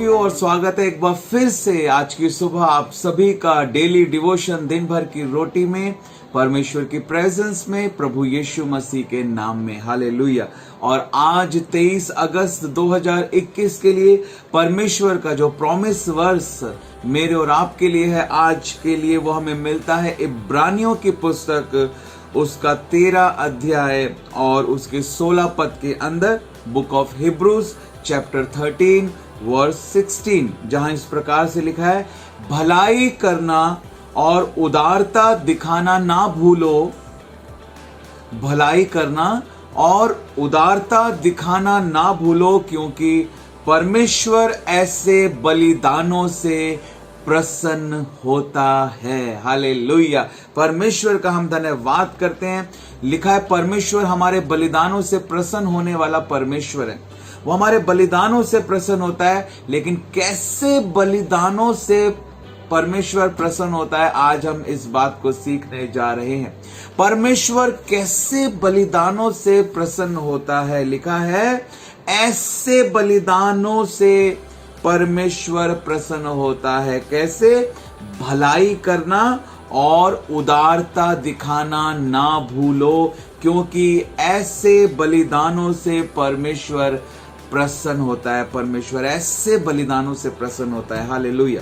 You और स्वागत है एक बार फिर से आज की सुबह आप सभी का डेली डिवोशन दिन भर की रोटी में परमेश्वर की प्रेजेंस में प्रभु यीशु मसीह के नाम में हालेलुया। और आज 23 अगस्त 2021 के लिए परमेश्वर का जो प्रॉमिस वर्स मेरे और आपके लिए है आज के लिए वो हमें मिलता है इब्रानियों की पुस्तक उसका 13 अध्याय और उसके 16 पद के अंदर book of Hebrews chapter 13 verse 16, जहां इस प्रकार से लिखा है, भलाई करना और उदारता दिखाना ना भूलो। भलाई करना और उदारता दिखाना ना भूलो, क्योंकि परमेश्वर ऐसे बलिदानों से प्रसन्न होता है। हालेलुया। परमेश्वर का हम धन्यवाद करते हैं। लिखा है परमेश्वर हमारे बलिदानों से प्रसन्न होने वाला परमेश्वर है। वो हमारे बलिदानों से प्रसन्न होता है, लेकिन कैसे बलिदानों से परमेश्वर प्रसन्न होता है, आज हम इस बात को सीखने जा रहे हैं। परमेश्वर कैसे बलिदानों से प्रसन्न होता है, लिखा है ऐसे बलिदानों से परमेश्वर प्रसन्न होता है। कैसे? भलाई करना और उदारता दिखाना ना भूलो, क्योंकि ऐसे बलिदानों से परमेश्वर प्रसन्न होता है। परमेश्वर ऐसे बलिदानों से प्रसन्न होता है। हालेलुया।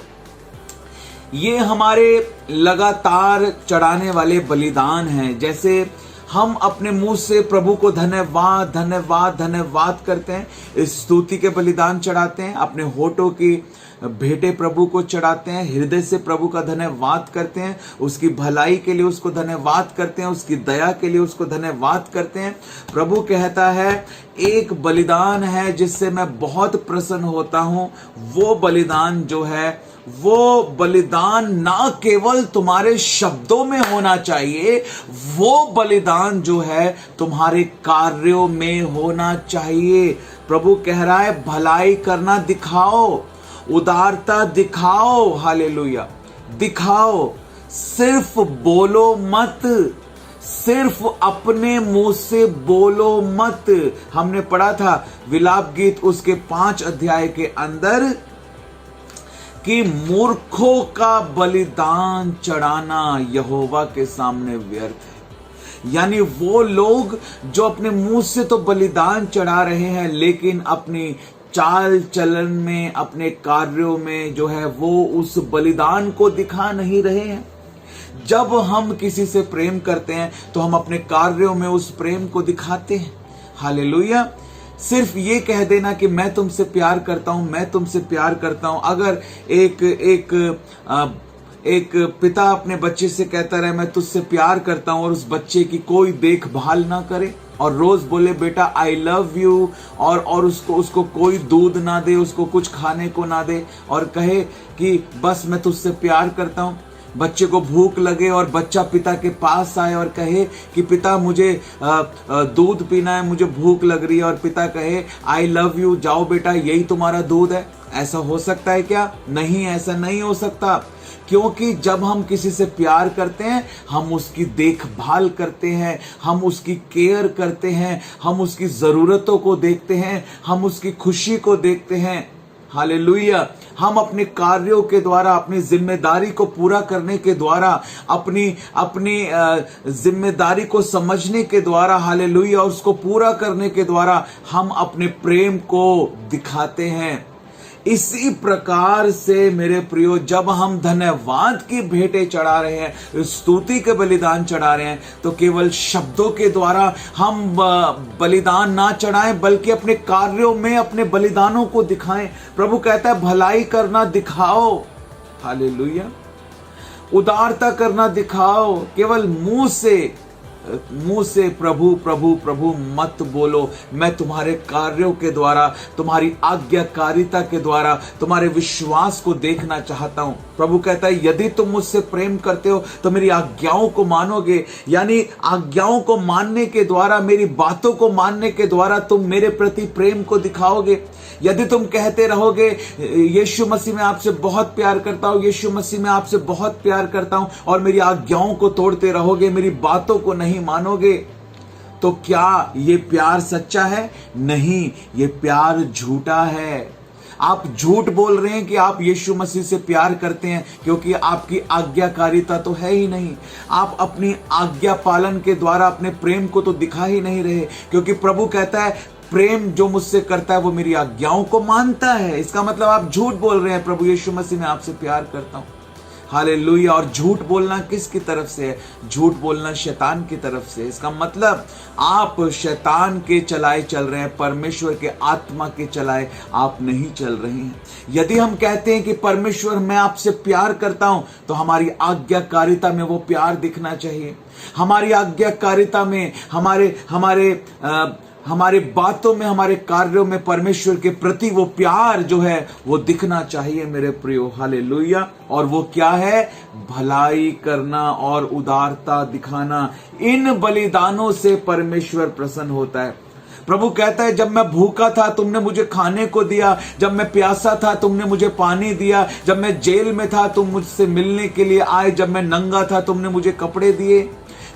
ये हमारे लगातार चढ़ाने वाले बलिदान हैं। जैसे हम अपने मुंह से प्रभु को धन्यवाद धन्यवाद धन्यवाद करते हैं, स्तुति के बलिदान चढ़ाते हैं, अपने होठों की भेंटे प्रभु को चढ़ाते हैं, हृदय से प्रभु का धन्यवाद करते हैं, उसकी भलाई के लिए उसको धन्यवाद करते हैं, उसकी दया के लिए उसको धन्यवाद करते हैं। प्रभु कहता है एक बलिदान है जिससे मैं बहुत प्रसन्न होता हूं। वो बलिदान जो है, वो बलिदान ना केवल तुम्हारे शब्दों में होना चाहिए, वो बलिदान जो है तुम्हारे कार्यों में होना चाहिए। प्रभु कह रहा है भलाई करना दिखाओ, उदारता दिखाओ। हालेलुया। दिखाओ, सिर्फ बोलो मत, सिर्फ अपने मुंह से बोलो मत। हमने पढ़ा था विलाप गीत उसके 5 अध्याय के अंदर कि मूर्खों का बलिदान चढ़ाना यहोवा के सामने व्यर्थ है। यानी वो लोग जो अपने मुंह से तो बलिदान चढ़ा रहे हैं, लेकिन अपनी चाल चलन में, अपने कार्यों में जो है वो उस बलिदान को दिखा नहीं रहे हैं। जब हम किसी से प्रेम करते हैं तो हम अपने कार्यों में उस प्रेम को दिखाते हैं। हालेलुया। सिर्फ ये कह देना कि मैं तुमसे प्यार करता हूं, मैं तुमसे प्यार करता हूं। अगर एक पिता अपने बच्चे से कहता रहे मैं तुझसे प्यार करता हूं, और उस बच्चे की कोई देखभाल ना करे और रोज बोले बेटा आई लव यू, और उसको कोई दूध ना दे, उसको कुछ खाने को ना दे, और कहे कि बस मैं तुझसे प्यार करता हूं। बच्चे को भूख लगे और बच्चा पिता के पास आए और कहे कि पिता मुझे दूध पीना है, मुझे भूख लग रही है, और पिता कहे आई लव यू, जाओ बेटा यही तुम्हारा दूध है। ऐसा हो सकता है क्या? नहीं, ऐसा नहीं हो सकता। क्योंकि जब हम किसी से प्यार करते हैं, हम उसकी देखभाल करते हैं, हम उसकी केयर करते हैं, हम उसकी जरूरतों को देखते हैं, हम उसकी खुशी को देखते हैं। हालेलुया। हम अपने कार्यों के द्वारा, अपनी जिम्मेदारी को पूरा करने के द्वारा, अपनी जिम्मेदारी को समझने के द्वारा, हालेलुया, और उसको पूरा करने के द्वारा हम अपने प्रेम को दिखाते हैं। इसी प्रकार से मेरे प्रियो, जब हम धन्यवाद की भेंटें चढ़ा रहे हैं, स्तुति के बलिदान चढ़ा रहे हैं, तो केवल शब्दों के द्वारा हम बलिदान ना चढ़ाएं, बल्कि अपने कार्यों में अपने बलिदानों को दिखाएं। प्रभु कहता है भलाई करना दिखाओ। हालेलुया। उदारता करना दिखाओ। केवल मुंह से प्रभु प्रभु प्रभु मत बोलो। मैं तुम्हारे कार्यों के द्वारा, तुम्हारी आज्ञाकारिता के द्वारा, तुम्हारे विश्वास को देखना चाहता हूं। प्रभु कहता है यदि तुम मुझसे प्रेम करते हो तो मेरी आज्ञाओं को मानोगे। यानी आज्ञाओं को मानने के द्वारा, मेरी बातों को मानने के द्वारा तुम मेरे प्रति प्रेम को दिखाओगे। यदि तुम कहते रहोगे यीशु मसीह मैं आपसे बहुत प्यार करता हूं, यीशु मसीह मैं आपसे बहुत प्यार करता हूं, और मेरी आज्ञाओं को तोड़ते रहोगे, मेरी बातों को नहीं मानोगे, तो क्या ये प्यार सच्चा है? नहीं, ये प्यार झूठा है। आप झूठ बोल रहे हैं कि आप यीशु मसीह से प्यार करते हैं, क्योंकि आपकी आज्ञाकारिता तो है ही नहीं। आप अपनी आज्ञा पालन के द्वारा अपने प्रेम को तो दिखा ही नहीं रहे, क्योंकि प्रभु कहता है प्रेम जो मुझसे करता है वो मेरी आज्ञाओं को मानता है। इसका मतलब आप झूठ बोल रहे हैं, प्रभु यीशु मसीह मैं आपसे प्यार करता हूं। हालेलुया। और झूठ बोलना किसकी तरफ से है? झूठ बोलना शैतान की तरफ से। इसका मतलब आप शैतान के चलाए चल रहे हैं, परमेश्वर के आत्मा के चलाए आप नहीं चल रहे हैं। यदि हम कहते हैं कि परमेश्वर मैं आपसे प्यार करता हूं, तो हमारी आज्ञाकारिता में वो प्यार दिखना चाहिए। हमारी आज्ञाकारिता में, हमारे बातों में, हमारे कार्यों में परमेश्वर के प्रति वो प्यार जो है वो दिखना चाहिए मेरे प्रियो। हालेलुया। और वो क्या है? भलाई करना और उदारता दिखाना। इन बलिदानों से परमेश्वर प्रसन्न होता है। प्रभु कहता है जब मैं भूखा था तुमने मुझे खाने को दिया, जब मैं प्यासा था तुमने मुझे पानी दिया, जब मैं जेल में था तुम मुझसे मिलने के लिए आए, जब मैं नंगा था तुमने मुझे कपड़े दिए।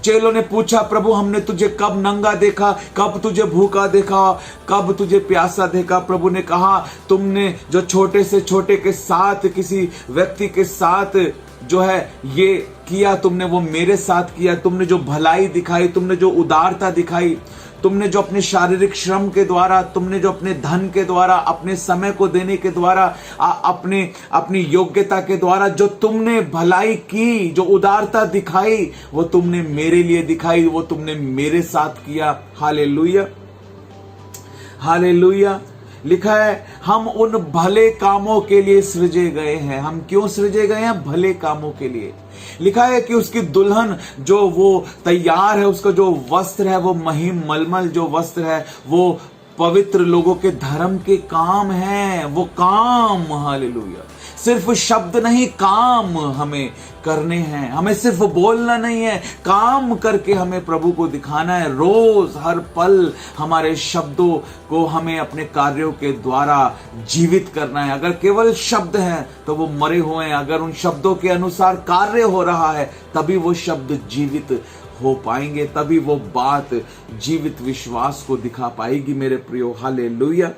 चेलों ने पूछा प्रभु हमने तुझे कब नंगा देखा, कब तुझे भूखा देखा, कब तुझे प्यासा देखा? प्रभु ने कहा तुमने जो छोटे से छोटे के साथ, किसी व्यक्ति के साथ जो है ये किया, तुमने वो मेरे साथ किया। तुमने जो भलाई दिखाई, तुमने जो उदारता दिखाई, तुमने जो अपने शारीरिक श्रम के द्वारा, तुमने जो अपने धन के द्वारा, अपने समय को देने के द्वारा, अपनी योग्यता के द्वारा जो तुमने भलाई की, जो उदारता दिखाई, वो तुमने मेरे लिए दिखाई, वो तुमने मेरे साथ किया। Hallelujah, hallelujah. लिखा है हम उन भले कामों के लिए सृजे गए हैं। हम क्यों सृजे गए हैं? भले कामों के लिए। लिखा है कि उसकी दुल्हन जो वो तैयार है, उसका जो वस्त्र है वो महीन मलमल जो वस्त्र है वो पवित्र लोगों के धर्म के काम है। वो काम, हालेलुया, सिर्फ शब्द नहीं, काम हमें करने हैं। हमें सिर्फ बोलना नहीं है, काम करके हमें प्रभु को दिखाना है। रोज हर पल हमारे शब्दों को हमें अपने कार्यों के द्वारा जीवित करना है। अगर केवल शब्द हैं तो वो मरे हुए हैं। अगर उन शब्दों के अनुसार कार्य हो रहा है तभी वो शब्द जीवित हो पाएंगे, तभी वो बात जीवित विश्वास को दिखा पाएगी मेरे प्रियो। हालेलुया।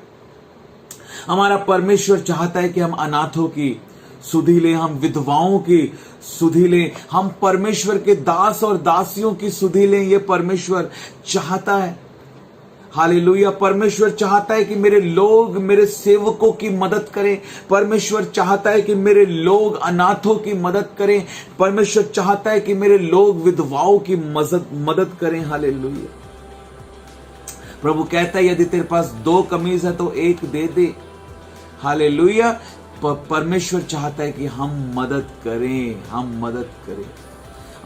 हमारा परमेश्वर चाहता है कि हम अनाथों की सुधि लें, हम विधवाओं की सुधि लें, हम परमेश्वर के दास और दासियों की सुधि लें। ये परमेश्वर चाहता है। हालेलुया। परमेश्वर चाहता है कि मेरे लोग मेरे सेवकों की मदद करें। परमेश्वर चाहता है कि मेरे लोग अनाथों की मदद करें। परमेश्वर चाहता है कि मेरे लोग विधवाओं की मदद करें। हालेलुया। प्रभु कहता है यदि तेरे पास 2 कमीज है तो 1 दे दे। हालेलुया। परमेश्वर चाहता है कि हम मदद करें, हम मदद करें।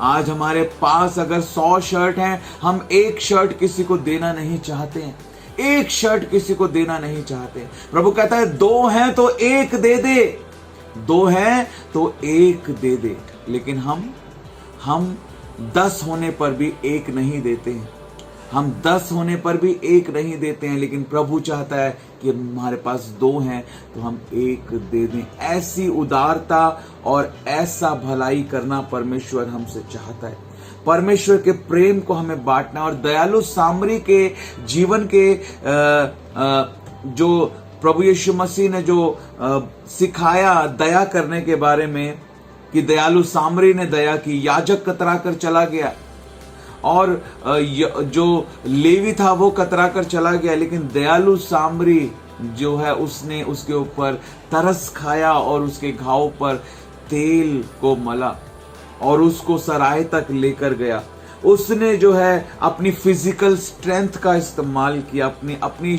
आज हमारे पास अगर 100 शर्ट हैं, हम 1 शर्ट किसी को देना नहीं चाहते हैं। 1 शर्ट किसी को देना नहीं चाहते। प्रभु कहता है 2 हैं तो 1 दे दे, 2 हैं तो 1 दे दे। लेकिन हम 10 होने पर भी 1 नहीं देते हैं। हम 10 होने पर भी 1 नहीं देते हैं। लेकिन प्रभु चाहता है कि हमारे पास 2 हैं तो हम 1 दे दें। ऐसी उदारता और ऐसा भलाई करना परमेश्वर हमसे चाहता है। परमेश्वर के प्रेम को हमें बांटना। और दयालु सामरी के जीवन के जो प्रभु यीशु मसीह ने जो सिखाया दया करने के बारे में, कि दयालु सामरी ने दया की, याजक कतरा कर चला गया और जो लेवी था वो कतरा कर चला गया, लेकिन दयालु सामरी जो है उसने उसके ऊपर तरस खाया और उसके घाव पर तेल को मला और उसको सराय तक लेकर गया। उसने जो है अपनी फिजिकल स्ट्रेंथ का इस्तेमाल किया, अपनी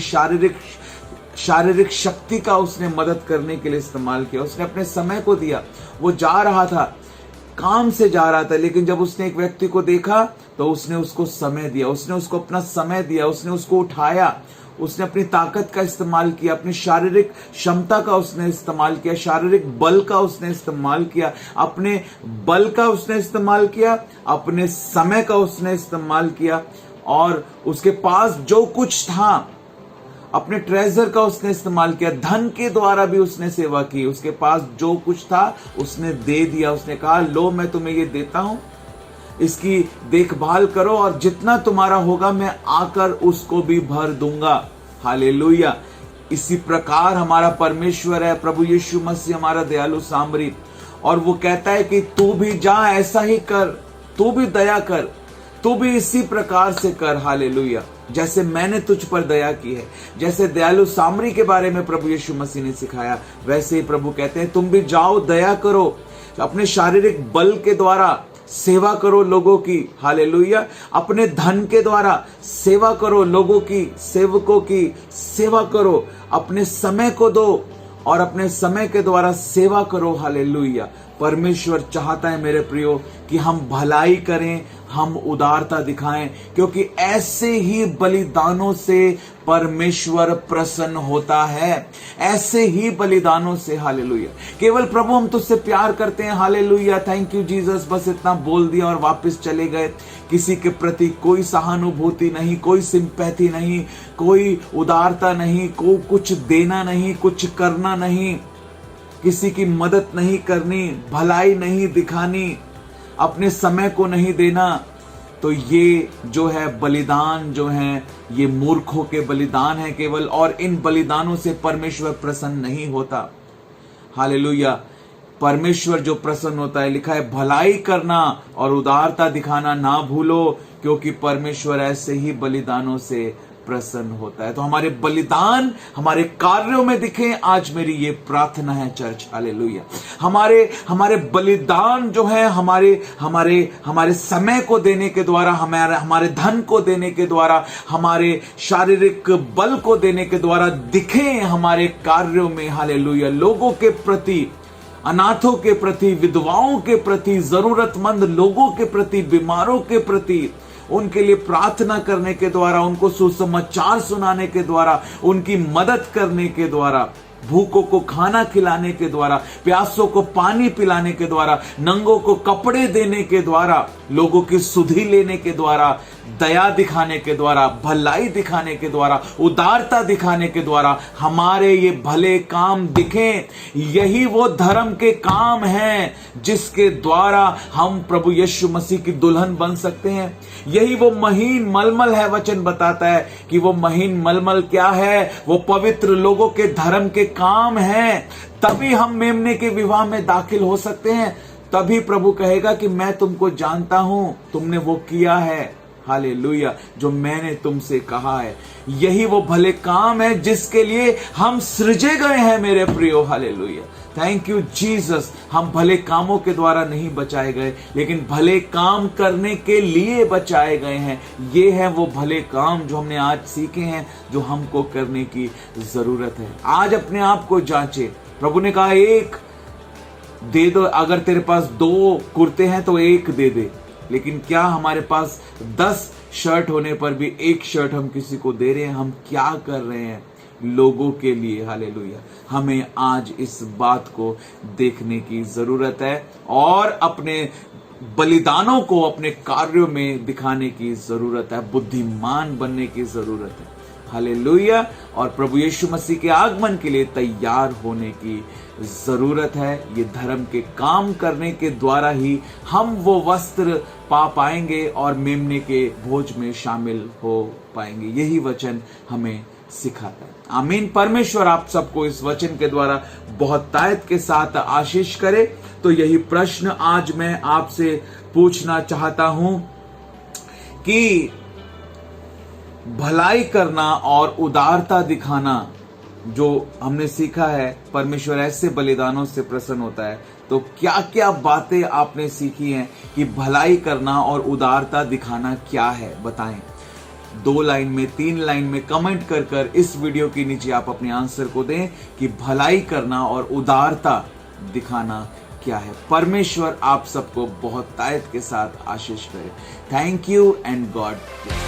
शारीरिक शक्ति का उसने मदद करने के लिए इस्तेमाल किया। उसने अपने समय को दिया। वो जा रहा था, काम से जा रहा था, लेकिन जब उसने एक व्यक्ति को देखा तो उसने उसको समय दिया, उसने उसको अपना समय दिया, उसने उसको उठाया, उसने अपनी ताकत का इस्तेमाल किया, अपनी शारीरिक क्षमता का उसने इस्तेमाल किया, शारीरिक बल का उसने इस्तेमाल किया, अपने बल का उसने इस्तेमाल किया, अपने समय का उसने इस्तेमाल किया और उसके पास जो कुछ था अपने ट्रेजर का उसने इस्तेमाल किया। धन के द्वारा भी उसने सेवा की। उसके पास जो कुछ था उसने दे दिया। उसने कहा लो मैं तुम्हें ये देता हूं, इसकी देखभाल करो और जितना तुम्हारा होगा मैं आकर उसको भी भर दूंगा। हालेलुया। इसी प्रकार हमारा परमेश्वर है, प्रभु यीशु मसीह हमारा दयालु सामरी, और वो कहता है कि तू भी जा, ऐसा ही कर, तू भी दया कर, तू भी इसी प्रकार से कर। हालेलुया। जैसे मैंने तुझ पर दया की है, जैसे दयालु सामरी के बारे में प्रभु यीशु मसीह ने सिखाया, वैसे ही प्रभु कहते हैं तुम भी जाओ, दया करो, अपने शारीरिक बल के द्वारा सेवा करो लोगों की। हालेलुया। अपने धन के द्वारा सेवा करो लोगों की, सेवकों की सेवा करो, अपने समय को दो और अपने समय के द्वारा सेवा करो। हालेलुया। परमेश्वर चाहता है मेरे प्रियो कि हम भलाई करें, हम उदारता दिखाएं, क्योंकि ऐसे ही बलिदानों से परमेश्वर प्रसन्न होता है, ऐसे ही बलिदानों से। हालेलुया। केवल प्रभु हम तुझसे प्यार करते हैं। हालेलुया। Thank you Jesus. बस इतना बोल दिया और वापस चले गए। किसी के प्रति कोई सहानुभूति नहीं, कोई सिंपैथी नहीं, कोई उदारता नहीं, को कुछ देना नहीं, कुछ करना नहीं, किसी की मदद नहीं करनी, भलाई नहीं दिखानी, अपने समय को नहीं देना। तो ये जो है बलिदान जो है, ये मूर्खों के बलिदान है केवल, और इन बलिदानों से परमेश्वर प्रसन्न नहीं होता। हालेलुया। परमेश्वर जो प्रसन्न होता है, लिखा है भलाई करना और उदारता दिखाना ना भूलो, क्योंकि परमेश्वर ऐसे ही बलिदानों से प्रसन्न होता है। तो हमारे बलिदान हमारे कार्यों में दिखे, आज मेरी ये प्रार्थना है चर्च। हालेलुया। हमारे बलिदान जो है हमारे समय को देने के द्वारा, हमारे धन को देने के द्वारा, हमारे शारीरिक बल को देने के द्वारा दिखे हमारे कार्यों में। हालेलुया। लोगों के प्रति, अनाथों के प्रति, विधवाओं के प्रति, जरूरतमंद लोगों के प्रति, बीमारों के प्रति, उनके लिए प्रार्थना करने के द्वारा, उनको सुसमाचार सुनाने के द्वारा, उनकी मदद करने के द्वारा, भूखों को खाना खिलाने के द्वारा, प्यासों को पानी पिलाने के द्वारा, नंगों को कपड़े देने के द्वारा, लोगों की सुधि लेने के द्वारा, दया दिखाने के द्वारा, भलाई दिखाने के द्वारा, उदारता दिखाने के द्वारा हमारे ये भले काम दिखें। यही वो धर्म के काम हैं जिसके द्वारा हम प्रभु यीशु मसीह की दुल्हन बन सकते हैं। यही वो महीन मलमल है। वचन बताता है कि वो महीन मलमल क्या है? वो पवित्र लोगों के धर्म के काम हैं। तभी हम मेमने के विवाह में दाखिल हो सकते हैं। तभी प्रभु कहेगा कि मैं तुमको जानता हूं, तुमने वो किया है। हालेलुया। जो मैंने तुमसे कहा है, यही वो भले काम है जिसके लिए हम सृजे गए हैं मेरे प्रियो। हालेलुया। Thank you Jesus. हम भले कामों के द्वारा नहीं बचाए गए, लेकिन भले काम करने के लिए बचाए गए हैं। ये है वो भले काम जो हमने आज सीखे हैं, जो हमको करने की जरूरत है। आज अपने आप को जांचे। प्रभु ने कहा एक दे दो, अगर तेरे पास 2 कुर्ते हैं तो एक दे दे। लेकिन क्या हमारे पास 10 शर्ट होने पर भी एक शर्ट हम किसी को दे रहे हैं? हम क्या कर रहे हैं लोगों के लिए? हालेलुया। हमें आज इस बात को देखने की जरूरत है और अपने बलिदानों को अपने कार्यों में दिखाने की जरूरत है, बुद्धिमान बनने की जरूरत है। हालेलुया। और प्रभु यीशु मसीह के आगमन के लिए तैयार होने की जरूरत है। ये धर्म के काम करने के द्वारा ही हम वो वस्त्र पा पाएंगे और मेमने के भोज में शामिल हो पाएंगे। यही वचन हमें सिखाता है। आमीन। परमेश्वर आप सबको इस वचन के द्वारा बहुत तायत के साथ आशीष करे। तो यही प्रश्न आज मैं आपसे पूछना चाहता हूं कि भलाई करना और उदारता दिखाना जो हमने सीखा है, परमेश्वर ऐसे बलिदानों से प्रसन्न होता है। तो क्या क्या बातें आपने सीखी हैं कि भलाई करना और उदारता दिखाना क्या है? बताएं। 2 लाइन में, 3 लाइन में कमेंट कर कर इस वीडियो के नीचे आप अपने आंसर को दें कि भलाई करना और उदारता दिखाना क्या है। परमेश्वर आप सबको बहुत तायत के साथ आशीष करे। Thank you and God bless.